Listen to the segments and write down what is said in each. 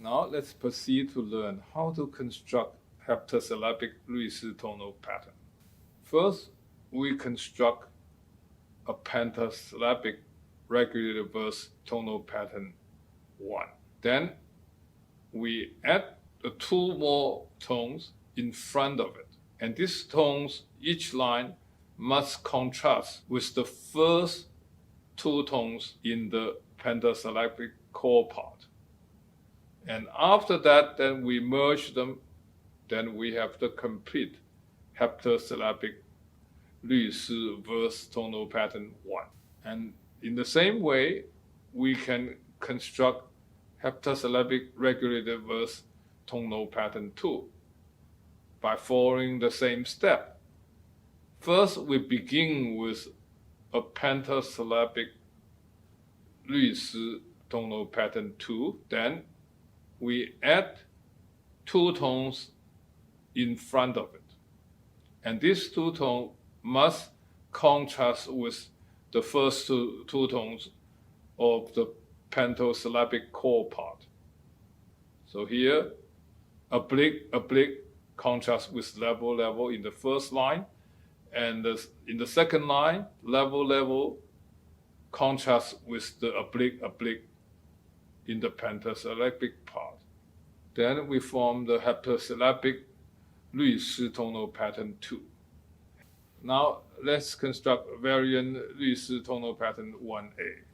Now let's proceed to learn how to construct heptasyllabic 律诗 tonal pattern. First, we construct a pentasyllabic regulated verse tonal pattern 1. Then we add the 2 more tones in front of it. And these tones, each line must contrast with the first 2 tones in the pentasyllabic core part. And after that, then we merge them. Then we have the complete heptasyllabic 律诗 verse tonal pattern 1. And in the same way, we can construct heptasyllabic regulated verse tonal pattern 2 by following the same step. First, we begin with a pentasyllabic 律诗 tonal pattern 2. Then we add 2 tones in front of it. And these 2 tones must contrast with the first two tones of the pentasyllabic core part. So here, oblique, oblique contrasts with level, level in the first line. And in the second line, level, level contrasts with the oblique, oblique in the pentasyllabic part. Then we form the heptasyllabic 律诗 tonal pattern 2. Now let's construct variant 律诗 tonal pattern 1A.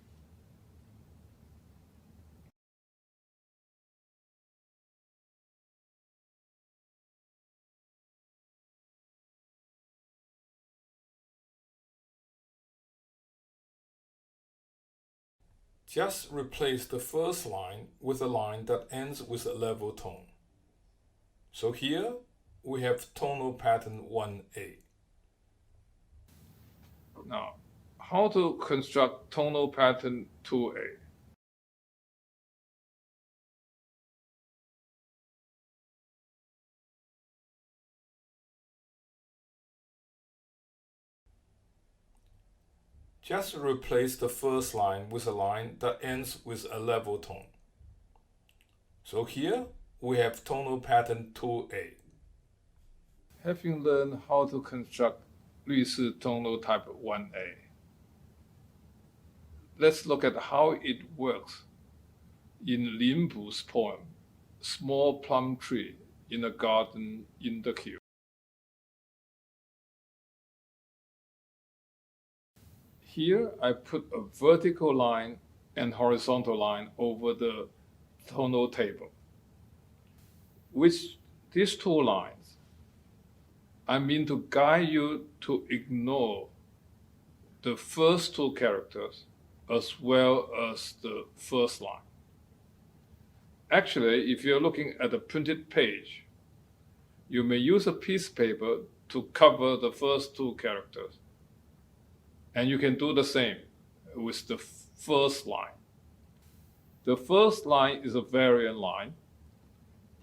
Just replace the first line with a line that ends with a level tone. So here we have tonal pattern 1A. Now, how to construct tonal pattern 2A? Just replace the first line with a line that ends with a level tone. So here we have tonal pattern 2A. Having learned how to construct 律诗 tonal type 1A, let's look at how it works in Lin Bu's poem, Small Plum Tree in a Garden in the Queue. Here I put a vertical line and horizontal line over the tonal table. With these 2 lines, I mean to guide you to ignore the first 2 characters as well as the first line. Actually, if you're looking at a printed page, you may use a piece of paper to cover the first 2 characters. And you can do the same with the first line. The first line is a variant line,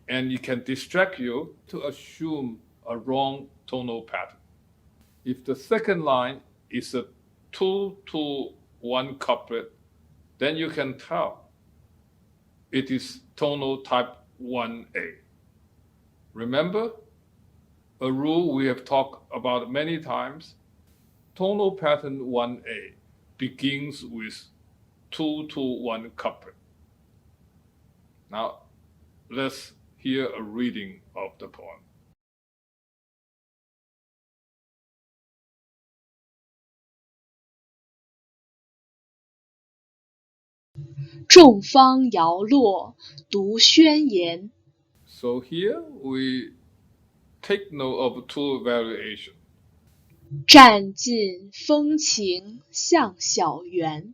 and it can distract you to assume a wrong tonal pattern. If the second line is a 2-to-1 couplet, then you can tell it is tonal type 1A. Remember, a rule we have talked about many times, tonal pattern 1A begins with 2-to-1 couplet. Now, let's hear a reading of the poem. 众芳摇落读宣言。 So here we take note of 2 variations. 占尽风情向小园，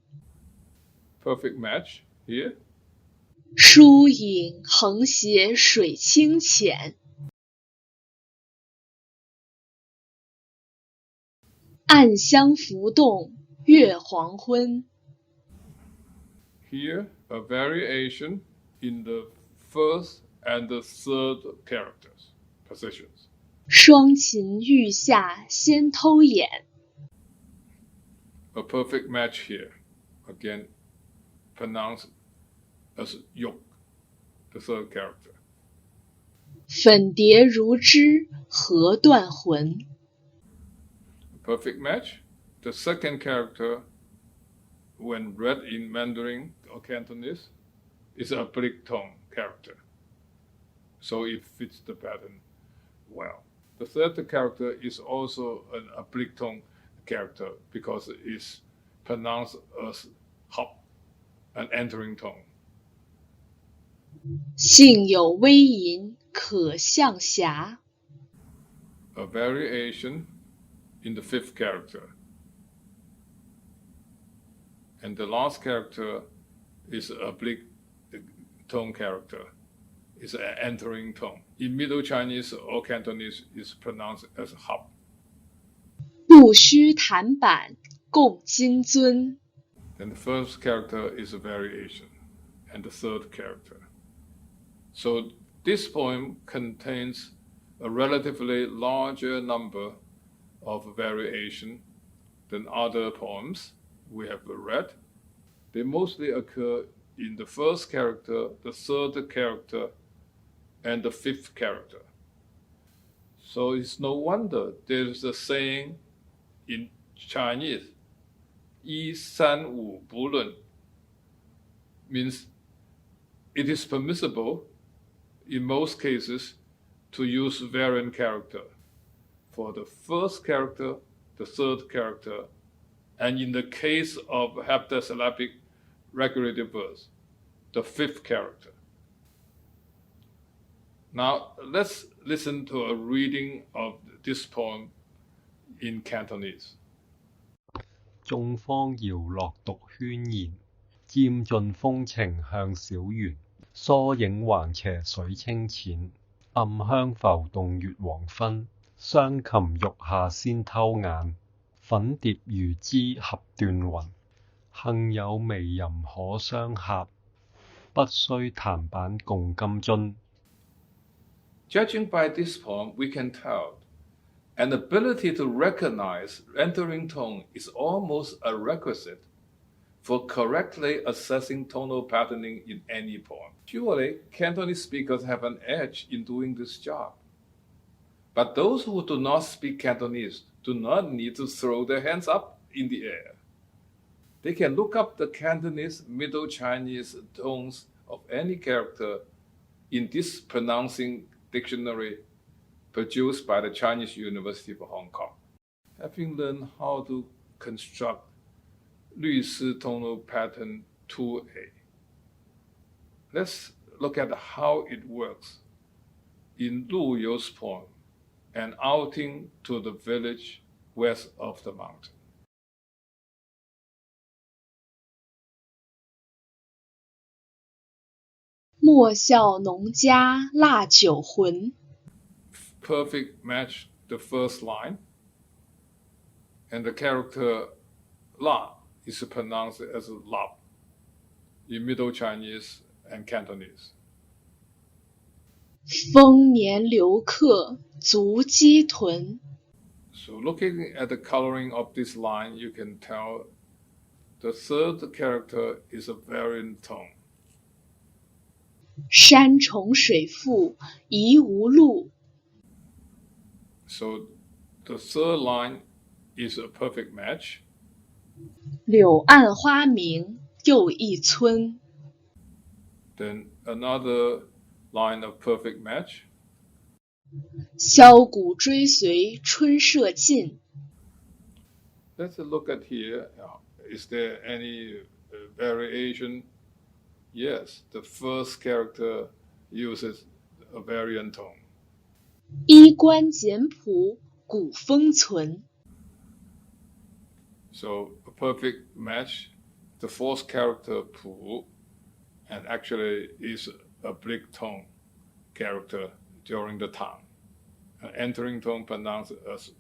Perfect match here. 疏影横斜水清浅， 暗香浮动月黄昏。 Here, a variation in the first and the third characters, positions. 双琴欲下先偷眼， A perfect match here. Again, pronounced as yuk, the third character. 粉蝶如织，何断魂。 Perfect match. The second character, when read in Mandarin or Cantonese, is a oblique tone character. So it fits the pattern well. The third character is also an oblique tone character because it is pronounced as hop, an entering tone. 性有微吟，可向霞。 A variation in the fifth character. And the last character is an oblique tone character. It's an entering tone. In Middle Chinese or Cantonese, it's pronounced as hop. 不须弹板，共金樽。 Then the first character is a variation, and the third character. So this poem contains a relatively larger number of variation than other poems we have read. They mostly occur in the first character, the third character, and the fifth character. So it's no wonder there's a saying in Chinese, 一三五不论, means it is permissible in most cases to use variant character for the first character, the third character, and in the case of heptasyllabic regulative verse, the fifth character. Now let's listen to a reading of this poem in Cantonese. 眾芳搖落獨喧然，漸盡風情向小園。疏影橫斜水清淺，暗香浮動月黃昏。雙琴玉下先偷眼，粉蝶如織合斷雲。幸有微吟可相合，不須彈板共金樽。 Judging by this poem, we can tell an ability to recognize entering tone is almost a requisite for correctly assessing tonal patterning in any poem. Surely, Cantonese speakers have an edge in doing this job. But those who do not speak Cantonese do not need to throw their hands up in the air. They can look up the Cantonese Middle Chinese tones of any character in this pronouncing dictionary produced by the Chinese University of Hong Kong. Having learned how to construct 律师 tonal pattern 2A, let's look at how it works in Lu You's poem, An Outing to the Village West of the Mountain. 莫笑农家腊酒浑。 Perfect match the first line, and the character la is pronounced as lap in Middle Chinese and Cantonese. 丰年留客足鸡豚。 So looking at the coloring of this line, you can tell the third character is a variant tone. 山重水复疑无路。 So the third line is a perfect match. 柳暗花明又一村。 Then another line of perfect match. 箫鼓追随春社近。 Let's look at here. Is there any variation? Yes, the first character uses a variant tone. 衣冠简朴古风存。 So a perfect match. The fourth character, pu, and actually is a oblique tone character during the Tang. An entering tone pronounced as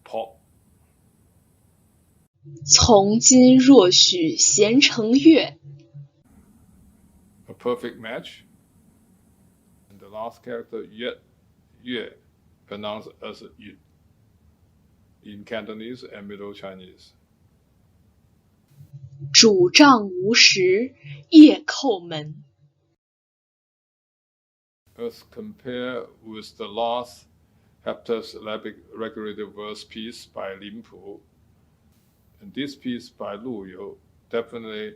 po. 从今若许闲乘月。 A perfect match. And the last character, yue, pronounced as yu in Cantonese and Middle Chinese. 主帐无时夜叩门。as compared with the last heptasyllabic regulated verse piece by Lin Pu. And this piece by Lu You definitely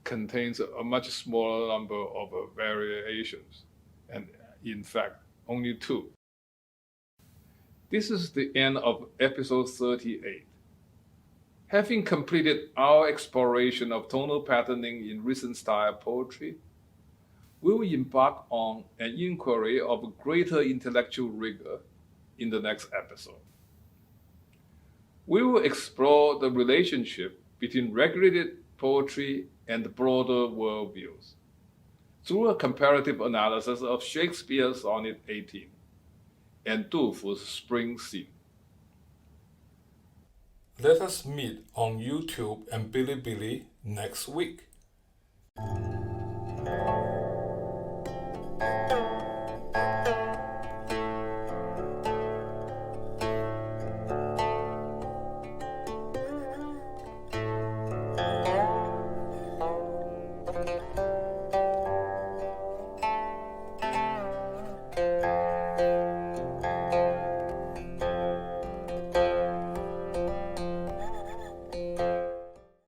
contains a much smaller number of variations, and in fact, only 2. This is the end of episode 38. Having completed our exploration of tonal patterning in recent style poetry, we will embark on an inquiry of greater intellectual rigor in the next episode. We will explore the relationship between regulated poetry and broader worldviews through a comparative analysis of Shakespeare's Sonnet 18 and Du Fu's Spring Scene. Let us meet on YouTube and Bilibili next week.